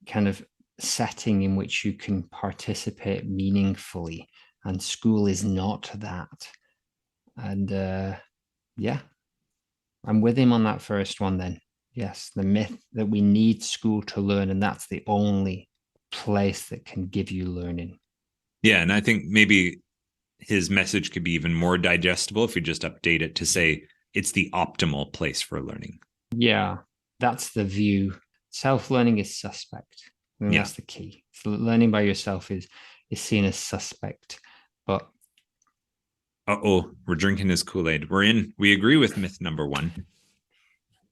kind of setting in which you can participate meaningfully, and school is not that. And yeah, I'm with him on that first one then. Yes, the myth that we need school to learn, and that's the only place that can give you learning. Yeah, and I think maybe his message could be even more digestible if we just update it to say it's the optimal place for learning. Yeah, that's the view. Self-learning is suspect. And that's the key. So learning by yourself is seen as suspect. But we're drinking his Kool-Aid. We agree with myth number one.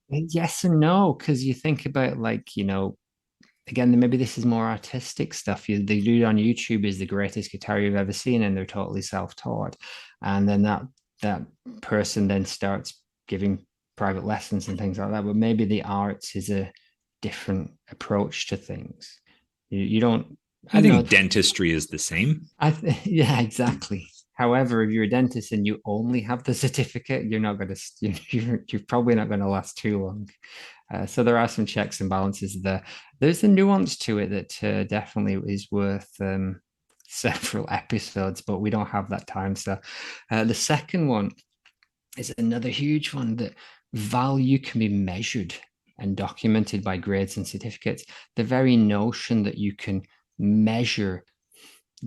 yes and no, because you think about again, maybe this is more artistic stuff. The dude on YouTube is the greatest guitar you've ever seen, and they're totally self-taught. And then that person then starts giving private lessons and things like that. But maybe the arts is a different approach to things. You don't. I think dentistry is the same. Yeah, exactly. However, if you're a dentist and you only have the certificate, you're not going to. You're probably not going to last too long. So there are some checks and balances there. There's a nuance to it that definitely is worth several episodes, but we don't have that time. So the second one is another huge one, that value can be measured and documented by grades and certificates. The very notion that you can measure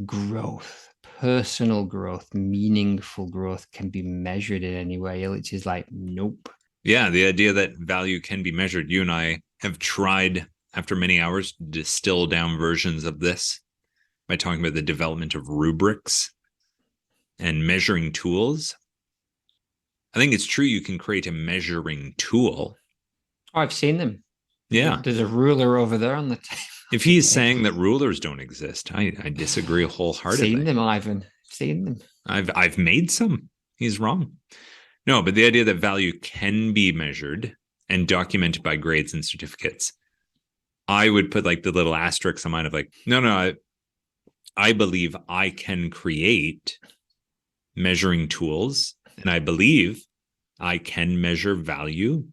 growth, personal growth, meaningful growth can be measured in any way, which is like, nope. Yeah, the idea that value can be measured. You and I have tried, after many hours, to distill down versions of this by talking about the development of rubrics and measuring tools. I think it's true you can create a measuring tool. Oh, I've seen them. Yeah. There's a ruler over there on the table. If he's saying that rulers don't exist, I disagree wholeheartedly. Seen them, Ivan. Seen them. I've made some. He's wrong. No, but the idea that value can be measured and documented by grades and certificates, I would put like the little asterisks on mine of like, no, I believe I can create measuring tools, and I believe I can measure value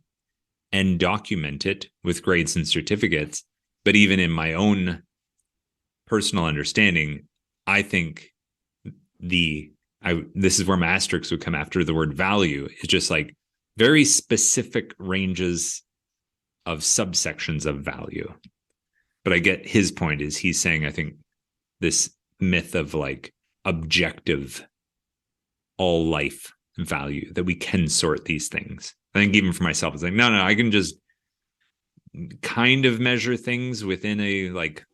and document it with grades and certificates. But even in my own personal understanding, I think this is where my asterisks would come after the word value. It's just like very specific ranges of subsections of value. But I get his point is he's saying, I think, this myth of like objective all life value, that we can sort these things. I think even for myself, it's like, no, I can just kind of measure things within a, like,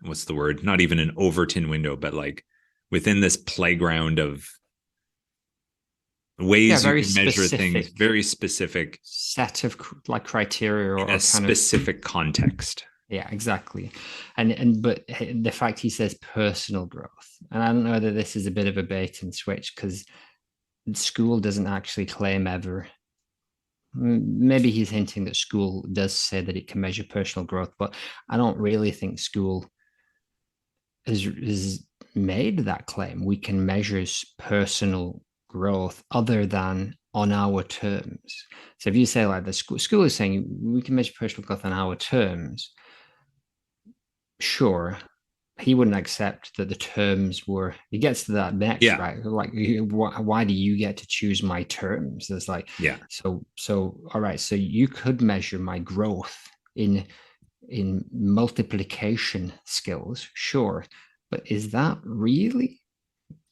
what's the word? Not even an Overton window, but like within this playground of ways you can measure things, very specific set of like criteria or a specific context. Yeah, exactly. But the fact he says personal growth, and I don't know whether this is a bit of a bait and switch, because school doesn't actually claim ever. Maybe he's hinting that school does say that it can measure personal growth, but I don't really think school is made that claim. We can measure personal growth other than on our terms. So if you say like the school is saying we can measure personal growth on our terms, sure, he wouldn't accept that the terms were. He gets to that next, Yeah. right? Like, why do you get to choose my terms? There's like, Yeah. so all right, so you could measure my growth in multiplication skills, sure, but is that really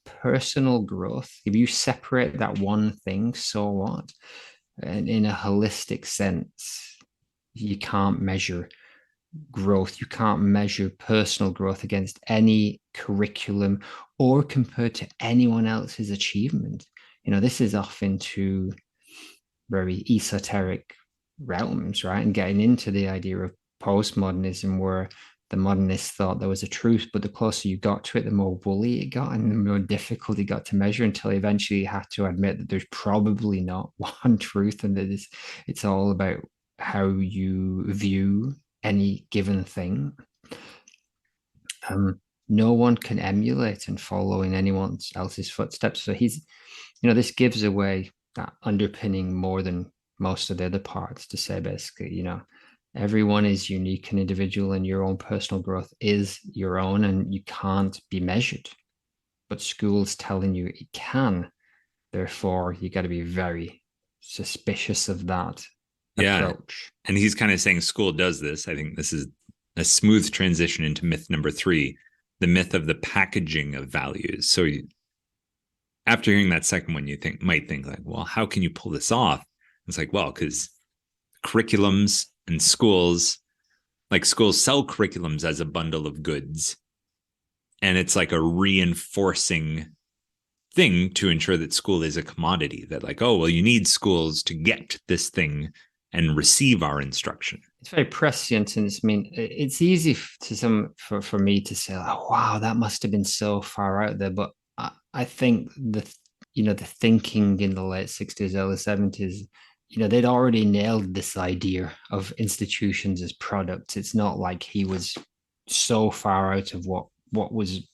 personal growth? If you separate that one thing, so what? And in a holistic sense, you can't measure growth. You can't measure personal growth against any curriculum or compared to anyone else's achievement. This is off into very esoteric realms, right? And getting into the idea of postmodernism, where the modernists thought there was a truth, but the closer you got to it, the more woolly it got and the more difficult it got to measure, until eventually you had to admit that there's probably not one truth, and that it's all about how you view any given thing. No one can emulate and follow in anyone else's footsteps. So this gives away that underpinning more than most of the other parts, to say basically, everyone is unique and individual, and your own personal growth is your own, and you can't be measured. But school's telling you it can. Therefore, you got to be very suspicious of that approach. And he's kind of saying school does this. I think this is a smooth transition into myth number 3, the myth of the packaging of values. So after hearing that second one, you might think like, well, how can you pull this off? It's like, well, because curriculums and schools sell curriculums as a bundle of goods. And it's like a reinforcing thing to ensure that school is a commodity, that like, oh, well, you need schools to get this thing and receive our instruction. It's very prescient, and it's easy for me to say, oh, wow, that must have been so far out there. But I think the thinking in the late 60s, early 70s, they'd already nailed this idea of institutions as products. It's not like he was so far out of what was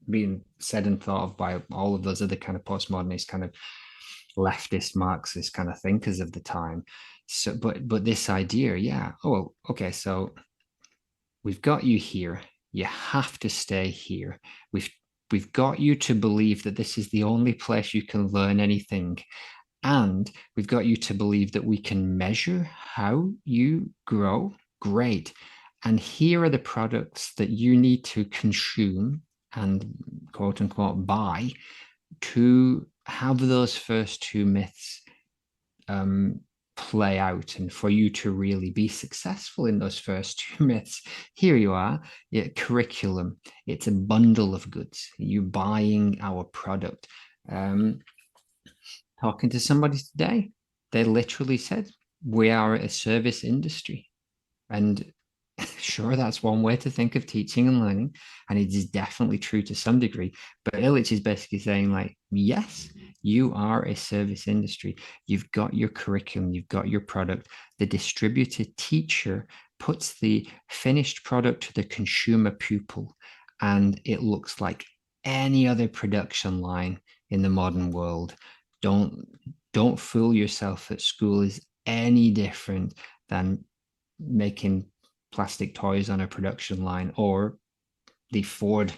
being said and thought of by all of those other kind of postmodernist, kind of leftist Marxist kind of thinkers of the time. So, but this idea, yeah, oh, okay, so we've got you here. You have to stay here. We've got you to believe that this is the only place you can learn anything. And we've got you to believe that we can measure how you grow. Great. And here are the products that you need to consume and quote unquote buy to have those first two myths play out, and for you to really be successful in those first two myths. Here you are, curriculum. It's a bundle of goods. You're buying our product. Talking to somebody today, they literally said, we are a service industry. And sure, that's one way to think of teaching and learning, and it is definitely true to some degree. But Illich is basically saying, like, yes, you are a service industry. You've got your curriculum, you've got your product. The distributed teacher puts the finished product to the consumer pupil, and it looks like any other production line in the modern world. Don't fool yourself that school is any different than making plastic toys on a production line, or the Ford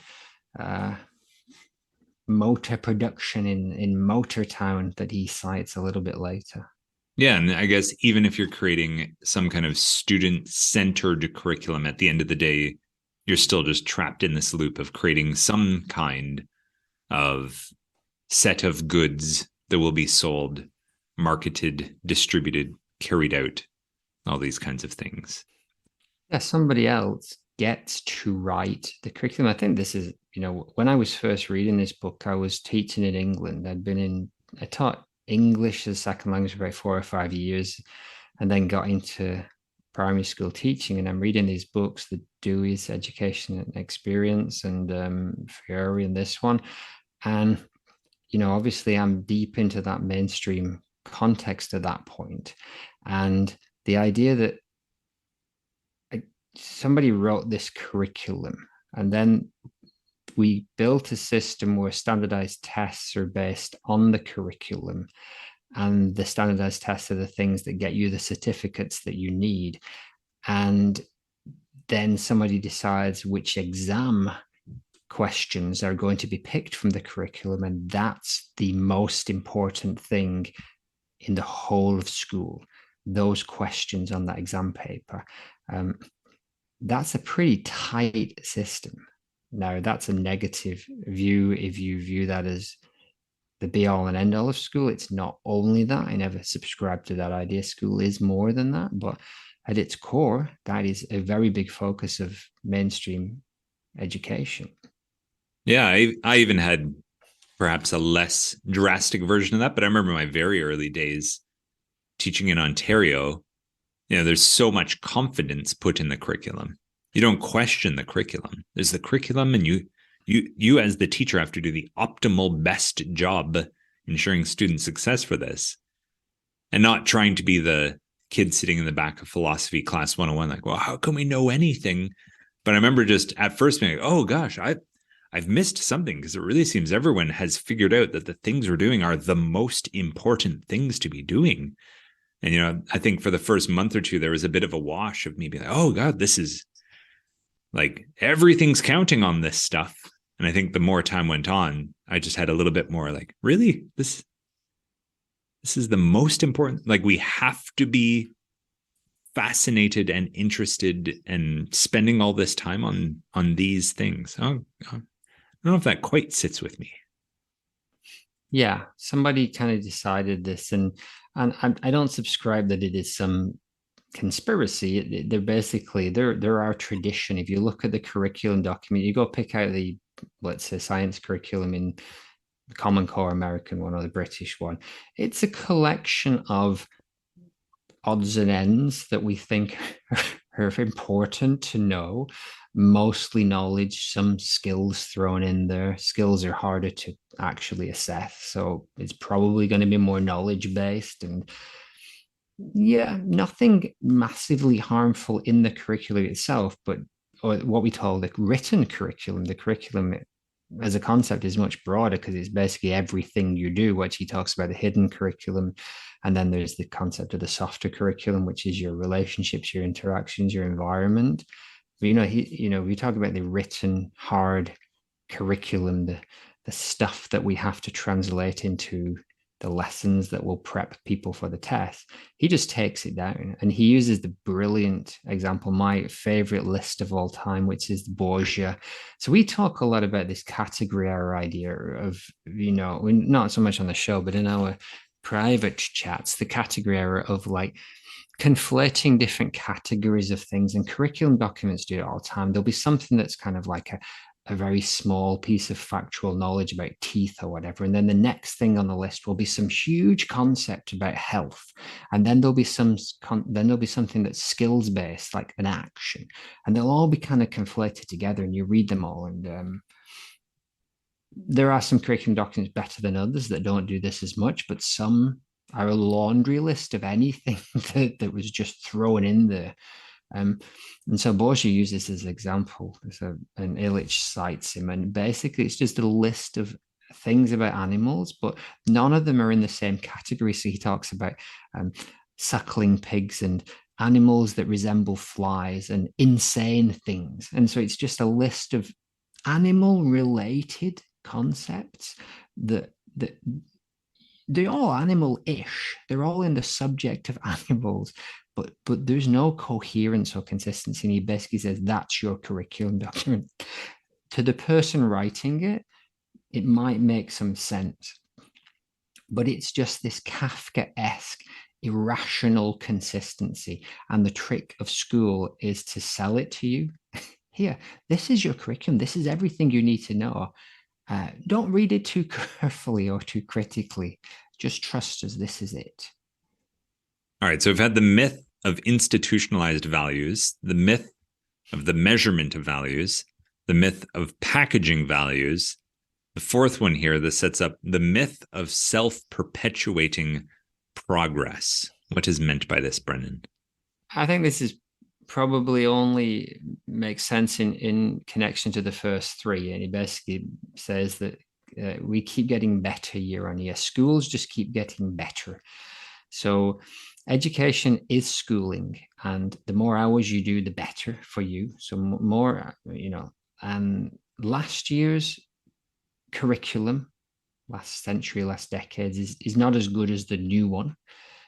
motor production in Motor Town that he cites a little bit later. Yeah, and I guess even if you're creating some kind of student-centered curriculum, at the end of the day, you're still just trapped in this loop of creating some kind of set of goods that will be sold, marketed, distributed, carried out, all these kinds of things. Yeah, somebody else gets to write the curriculum. I think this is, when I was first reading this book, I was teaching in England. I taught English as a second language for about 4 or 5 years, and then got into primary school teaching. And I'm reading these books, the Dewey's Education and Experience, and Fiore, and this one. And, obviously I'm deep into that mainstream context at that point. And the idea that somebody wrote this curriculum, and then we built a system where standardized tests are based on the curriculum, and the standardized tests are the things that get you the certificates that you need. And then somebody decides which exam questions are going to be picked from the curriculum, and that's the most important thing in the whole of school, those questions on that exam paper. That's a pretty tight system. Now, that's a negative view if you view that as the be all and end all of school. It's not only that. I never subscribe to that idea. School is more than that, but at its core, that is a very big focus of mainstream education. Yeah, I even had perhaps a less drastic version of that, but I remember my very early days teaching in Ontario. There's so much confidence put in the curriculum. You don't question the curriculum. There's the curriculum, and you as the teacher have to do the optimal best job ensuring student success for this, and not trying to be the kid sitting in the back of philosophy class 101, like, well, how can we know anything? But I remember just at first being like, oh gosh, I've missed something, because it really seems everyone has figured out that the things we're doing are the most important things to be doing. And, I think for the first month or two, there was a bit of a wash of me being like, oh God, this is like, everything's counting on this stuff. And I think the more time went on, I just had a little bit more like, really, this is the most important. Like, we have to be fascinated and interested and spending all this time on these things. I don't know if that quite sits with me. Yeah, somebody kind of decided this, and I don't subscribe that it is some conspiracy. They're basically there are tradition. If you look at the curriculum document, you go pick out the, let's say, science curriculum in the Common Core American one or the British one. It's a collection of odds and ends that we think are important to know. Mostly knowledge, some skills thrown in there. Skills are harder to actually assess, so it's probably going to be more knowledge based. And yeah, nothing massively harmful in the curriculum itself, but or what we call the written curriculum. The curriculum as a concept is much broader because it's basically everything you do, which he talks about the hidden curriculum. And then there's the concept of the softer curriculum, which is your relationships, your interactions, your environment. But, we talk about the written hard curriculum, the stuff that we have to translate into the lessons that will prep people for the test. He just takes it down, and he uses the brilliant example, my favorite list of all time, which is Borgia. So we talk a lot about this category error idea of, not so much on the show, but in our private chats, the category error of like conflating different categories of things, and curriculum documents do it all the time. There'll be something that's kind of like a very small piece of factual knowledge about teeth or whatever. And then the next thing on the list will be some huge concept about health. And then there'll be something that's skills based, like an action. And they'll all be kind of conflated together, and you read them all. And there are some curriculum documents better than others that don't do this as much, but some are a laundry list of anything that was just thrown in there. And so Borgia uses this as an example. And Illich cites him, and basically it's just a list of things about animals, but none of them are in the same category. So he talks about suckling pigs and animals that resemble flies and insane things. And so it's just a list of animal related concepts that they're all animal-ish. They're all in the subject of animals, but there's no coherence or consistency. And he basically says that's your curriculum document. To the person writing it, it might make some sense, but it's just this Kafka-esque irrational consistency. And the trick of school is to sell it to you. Here, this is your curriculum. This is everything you need to know. Don't read it too carefully or too critically. Just trust us. This is it. All right. So we've had the myth of institutionalized values, the myth of the measurement of values, the myth of packaging values. The fourth one here that sets up the myth of self-perpetuating progress. What is meant by this, Brennan? I think this is probably only makes sense in connection to the first three. And he basically says that we keep getting better year on year. Schools just keep getting better. So education is schooling, and the more hours you do, the better for you. So more, and last year's curriculum, last century, last decades, is not as good as the new one.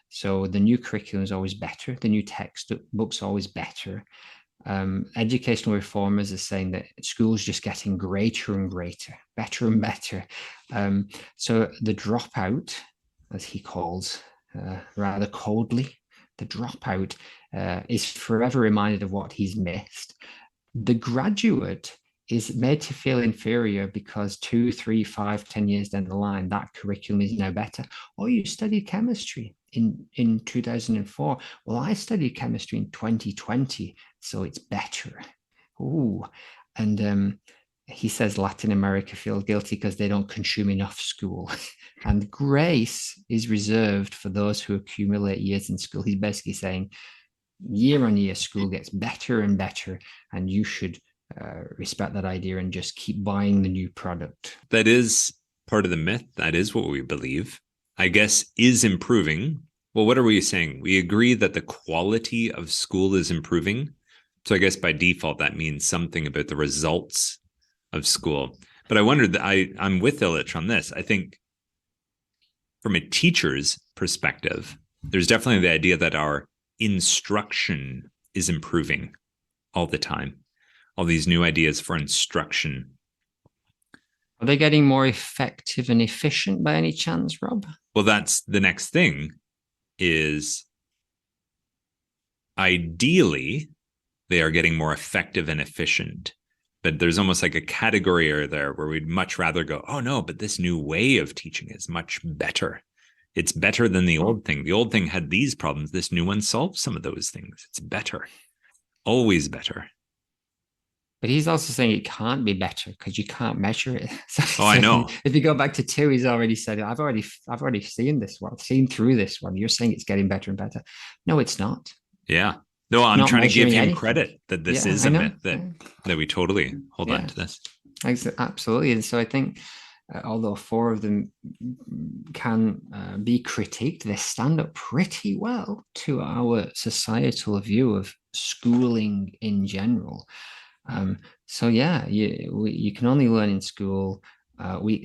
So the new curriculum is always better. The new textbook's always better. Educational reformers are saying that school's just getting greater and greater, better and better. So the dropout, as he calls, rather coldly, the dropout is forever reminded of what he's missed. The graduate is made to feel inferior because 2, 3, 5, 10 years down the line, that curriculum is now better. Or you studied chemistry in 2004. Well, I studied chemistry in 2020, so it's better. Ooh, and he says Latin America feels guilty because they don't consume enough school. And grace is reserved for those who accumulate years in school. He's basically saying year on year, school gets better and better, and you should respect that idea and just keep buying the new product. That is part of the myth. That is what we believe. I guess is improving. Well, what are we saying? We agree that the quality of school is improving. So I guess by default, that means something about the results of school. But I wondered, I'm with Illich on this. I think from a teacher's perspective, there's definitely the idea that our instruction is improving all the time. All these new ideas for instruction. Are they getting more effective and efficient by any chance, Rob? Well, that's the next thing is ideally they are getting more effective and efficient. But there's almost like a category there where we'd much rather go, oh no, but this new way of teaching is much better. It's better than the old thing. The old thing had these problems. This new one solves some of those things. It's better. Always better. But he's also saying it can't be better because you can't measure it. Oh, I know. If you go back to 2, he's already said, I've already seen this one, seen through this one. You're saying it's getting better and better. No, it's not. Yeah. No, I'm trying to give him credit that this is a myth that we totally hold on to this. Absolutely. And so I think although 4 of them can be critiqued, they stand up pretty well to our societal view of schooling in general. So yeah, you can only learn in school.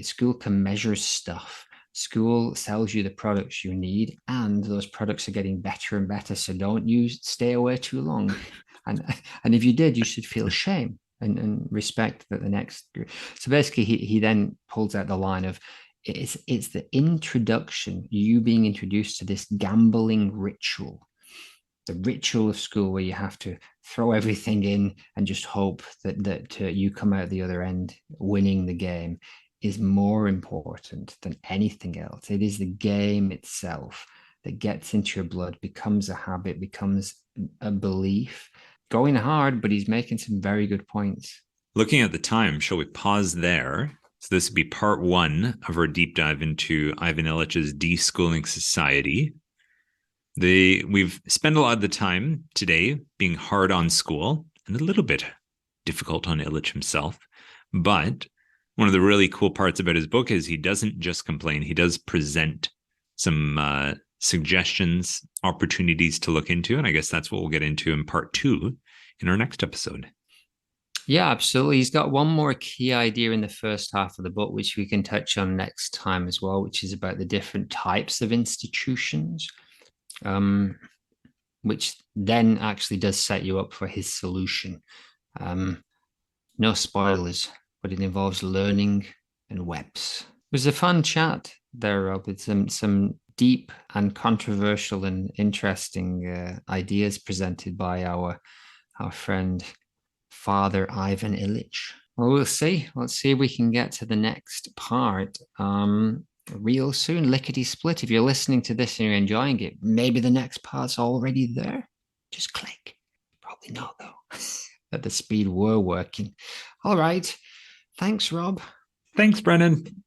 School can measure stuff. School sells you the products you need, and those products are getting better and better. So don't you stay away too long. And if you did, you should feel shame and respect that the next. So basically, he then pulls out the line of it's the introduction, you being introduced to this gambling ritual. The ritual of school where you have to throw everything in and just hope that you come out the other end winning the game is more important than anything else. It is the game itself that gets into your blood, becomes a habit, becomes a belief. Going hard, but he's making some very good points. Looking at the time, shall we pause there? So this would be part 1 of our deep dive into Ivan Illich's Deschooling Society. We've spent a lot of the time today being hard on school and a little bit difficult on Illich himself. But one of the really cool parts about his book is he doesn't just complain. He does present some suggestions, opportunities to look into. And I guess that's what we'll get into in part 2 in our next episode. Yeah, absolutely. He's got one more key idea in the first half of the book, which we can touch on next time as well, which is about the different types of institutions. Which then actually does set you up for his solution. No spoilers, but it involves learning and webs. It was a fun chat there, Rob, with some deep and controversial and interesting ideas presented by our friend, Father Ivan Illich. Well, we'll see. Let's see if we can get to the next part. Real soon, lickety split. If you're listening to this and you're enjoying it, maybe the next part's already there. Just click. Probably not, though, at the speed we're working. All right. Thanks, Rob. Thanks, Brennan.